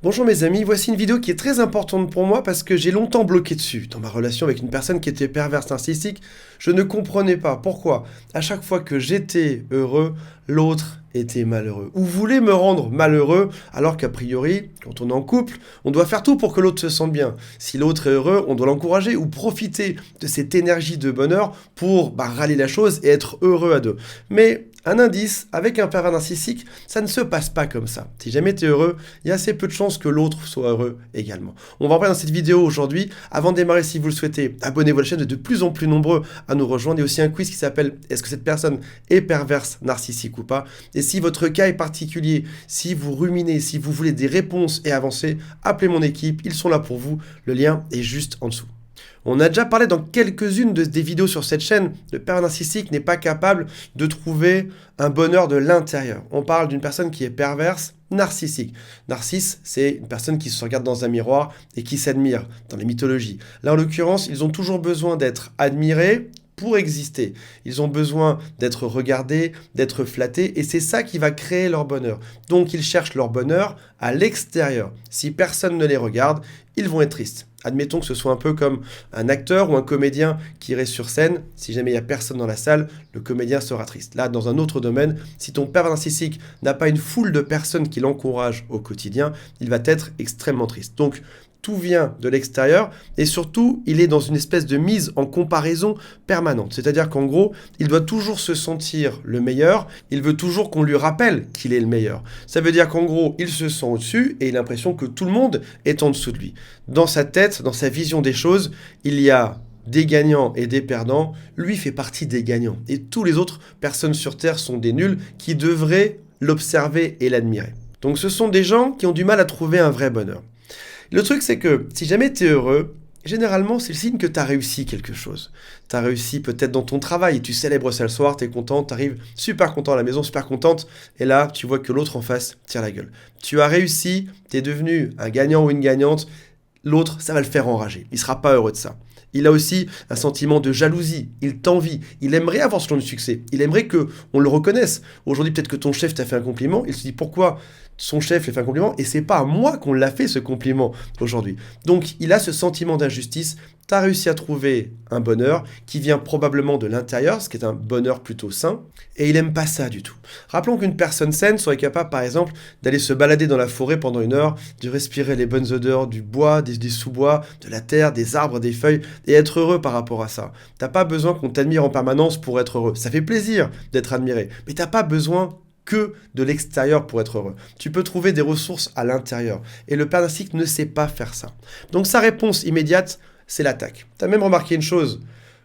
Bonjour mes amis, voici une vidéo qui est très importante pour moi parce que j'ai longtemps bloqué dessus. Dans ma relation avec une personne qui était perverse narcissique, je ne comprenais pas pourquoi à chaque fois que j'étais heureux, l'autre était malheureux. Ou voulait me rendre malheureux alors qu'a priori, quand on est en couple, on doit faire tout pour que l'autre se sente bien. Si l'autre est heureux, on doit l'encourager ou profiter de cette énergie de bonheur pour rallier la chose et être heureux à deux. Mais un indice, avec un pervers narcissique, ça ne se passe pas comme ça. Si jamais tu es heureux, il y a assez peu de chances que l'autre soit heureux également. On va en parler dans cette vidéo aujourd'hui. Avant de démarrer, si vous le souhaitez, abonnez-vous à la chaîne, de plus en plus nombreux à nous rejoindre. Il y a aussi un quiz qui s'appelle « Est-ce que cette personne est perverse narcissique ou pas ?» Et si votre cas est particulier, si vous ruminez, si vous voulez des réponses et avancer, appelez mon équipe, ils sont là pour vous. Le lien est juste en dessous. On a déjà parlé dans quelques-unes des vidéos sur cette chaîne, le pervers narcissique n'est pas capable de trouver un bonheur de l'intérieur. On parle d'une personne qui est perverse, narcissique. Narcisse, c'est une personne qui se regarde dans un miroir et qui s'admire dans les mythologies. Là, en l'occurrence, ils ont toujours besoin d'être admirés pour exister. Ils ont besoin d'être regardés, d'être flattés, et c'est ça qui va créer leur bonheur. Donc, ils cherchent leur bonheur à l'extérieur. Si personne ne les regarde, ils vont être tristes. Admettons que ce soit un peu comme un acteur ou un comédien qui irait sur scène. Si jamais il n'y a personne dans la salle, le comédien sera triste. Là, dans un autre domaine, si ton pervers narcissique n'a pas une foule de personnes qui l'encouragent au quotidien, il va être extrêmement triste. Donc, tout vient de l'extérieur et surtout, il est dans une espèce de mise en comparaison permanente. C'est-à-dire qu'en gros, il doit toujours se sentir le meilleur, il veut toujours qu'on lui rappelle qu'il est le meilleur. Ça veut dire qu'en gros, il se sent au-dessus et il a l'impression que tout le monde est en dessous de lui. Dans sa tête, dans sa vision des choses, il y a des gagnants et des perdants. Lui fait partie des gagnants. Et tous les autres personnes sur Terre sont des nuls qui devraient l'observer et l'admirer. Donc ce sont des gens qui ont du mal à trouver un vrai bonheur. Le truc, c'est que si jamais tu es heureux, généralement, c'est le signe que tu as réussi quelque chose. Tu as réussi peut-être dans ton travail, tu célèbres ça le soir, tu es content, tu arrives super content à la maison, super contente, et là, tu vois que l'autre en face tire la gueule. Tu as réussi, tu es devenu un gagnant ou une gagnante, l'autre, ça va le faire enrager. Il ne sera pas heureux de ça. Il a aussi un sentiment de jalousie, il t'envie, il aimerait avoir ce genre de succès, il aimerait qu'on le reconnaisse. Aujourd'hui, peut-être que ton chef t'a fait un compliment, il se dit pourquoi son chef lui fait un compliment et c'est pas à moi qu'on l'a fait ce compliment aujourd'hui. Donc il a ce sentiment d'injustice, tu as réussi à trouver un bonheur qui vient probablement de l'intérieur, ce qui est un bonheur plutôt sain, et il aime pas ça du tout. Rappelons qu'une personne saine serait capable par exemple d'aller se balader dans la forêt pendant 1 heure, de respirer les bonnes odeurs du bois, des sous-bois, de la terre, des arbres, des feuilles, et être heureux par rapport à ça. T'as pas besoin qu'on t'admire en permanence pour être heureux. Ça fait plaisir d'être admiré, mais t'as pas besoin que de l'extérieur pour être heureux. Tu peux trouver des ressources à l'intérieur. Et le pervers narcissique ne sait pas faire ça. Donc sa réponse immédiate, c'est l'attaque. Tu as même remarqué une chose,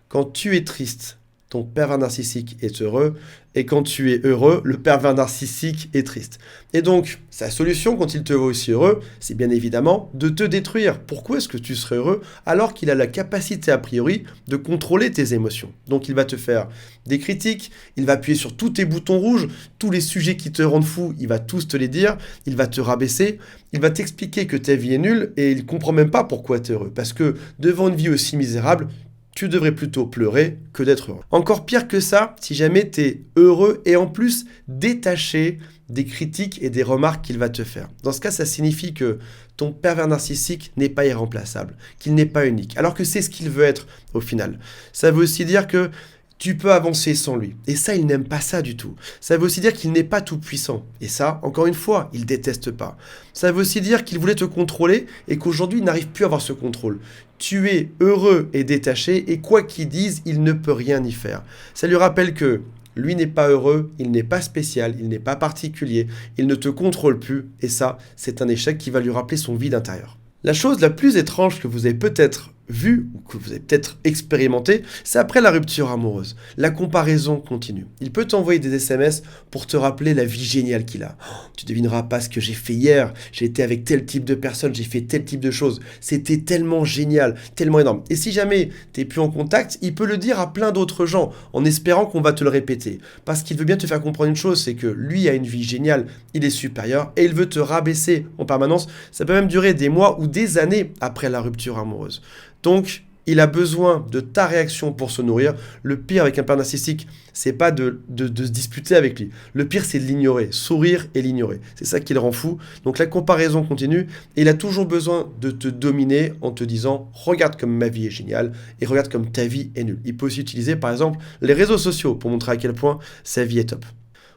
quand tu es triste, ton pervers narcissique est heureux, et quand tu es heureux, le pervers narcissique est triste. Et donc, sa solution, quand il te voit aussi heureux, c'est bien évidemment de te détruire. Pourquoi est-ce que tu serais heureux alors qu'il a la capacité, a priori, de contrôler tes émotions? Donc, il va te faire des critiques, il va appuyer sur tous tes boutons rouges, tous les sujets qui te rendent fou, il va tous te les dire, il va te rabaisser, il va t'expliquer que ta vie est nulle, et il ne comprend même pas pourquoi tu es heureux. Parce que, devant une vie aussi misérable, tu devrais plutôt pleurer que d'être heureux. Encore pire que ça, si jamais tu es heureux et en plus détaché des critiques et des remarques qu'il va te faire. Dans ce cas, ça signifie que ton pervers narcissique n'est pas irremplaçable, qu'il n'est pas unique, alors que c'est ce qu'il veut être au final. Ça veut aussi dire que tu peux avancer sans lui. Et ça, il n'aime pas ça du tout. Ça veut aussi dire qu'il n'est pas tout puissant. Et ça, encore une fois, il déteste pas. Ça veut aussi dire qu'il voulait te contrôler et qu'aujourd'hui, il n'arrive plus à avoir ce contrôle. Tu es heureux et détaché et quoi qu'il dise, il ne peut rien y faire. Ça lui rappelle que lui n'est pas heureux, il n'est pas spécial, il n'est pas particulier, il ne te contrôle plus. Et ça, c'est un échec qui va lui rappeler son vide intérieur. La chose la plus étrange que vous avez peut-être vue ou que vous avez peut-être expérimenté, c'est après la rupture amoureuse. La comparaison continue. Il peut t'envoyer des SMS pour te rappeler la vie géniale qu'il a. Oh, tu devineras pas ce que j'ai fait hier. J'ai été avec tel type de personne, j'ai fait tel type de choses. C'était tellement génial, tellement énorme. Et si jamais tu n'es plus en contact, il peut le dire à plein d'autres gens en espérant qu'on va te le répéter. Parce qu'il veut bien te faire comprendre une chose, c'est que lui a une vie géniale, il est supérieur et il veut te rabaisser en permanence. Ça peut même durer des mois ou des années après la rupture amoureuse. Donc, Il a besoin de ta réaction pour se nourrir. Le pire avec un père narcissique, c'est pas de se disputer avec lui. Le pire, c'est de l'ignorer, sourire et l'ignorer. C'est ça qui le rend fou. Donc la comparaison continue. Et il a toujours besoin de te dominer en te disant « Regarde comme ma vie est géniale et regarde comme ta vie est nulle ». Il peut aussi utiliser, par exemple, les réseaux sociaux pour montrer à quel point sa vie est top.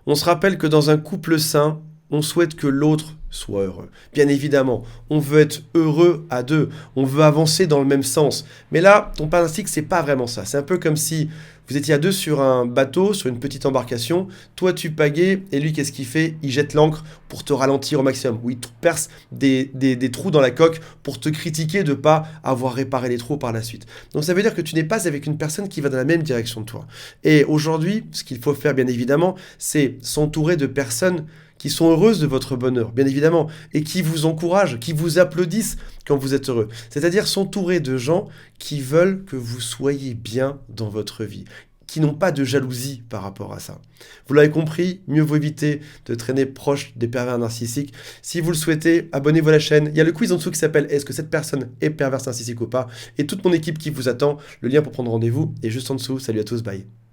On se rappelle que dans un couple sain, on souhaite que l'autre soit heureux. Bien évidemment, on veut être heureux à deux, on veut avancer dans le même sens. Mais là, ton père narcissique, c'est pas vraiment ça. C'est un peu comme si vous étiez à deux sur un bateau, sur une petite embarcation, toi tu pagaies, et lui qu'est-ce qu'il fait? Il jette l'ancre pour te ralentir au maximum, ou il te perce des trous dans la coque pour te critiquer de ne pas avoir réparé les trous par la suite. Donc ça veut dire que tu n'es pas avec une personne qui va dans la même direction que toi. Et aujourd'hui, ce qu'il faut faire bien évidemment, c'est s'entourer de personnes qui sont heureuses de votre bonheur, bien évidemment, et qui vous encouragent, qui vous applaudissent quand vous êtes heureux. C'est-à-dire s'entourer de gens qui veulent que vous soyez bien dans votre vie, qui n'ont pas de jalousie par rapport à ça. Vous l'avez compris, mieux vaut éviter de traîner proche des pervers narcissiques. Si vous le souhaitez, abonnez-vous à la chaîne. Il y a le quiz en dessous qui s'appelle « Est-ce que cette personne est perverse narcissique ou pas ?» Et toute mon équipe qui vous attend. Le lien pour prendre rendez-vous est juste en dessous. Salut à tous, bye.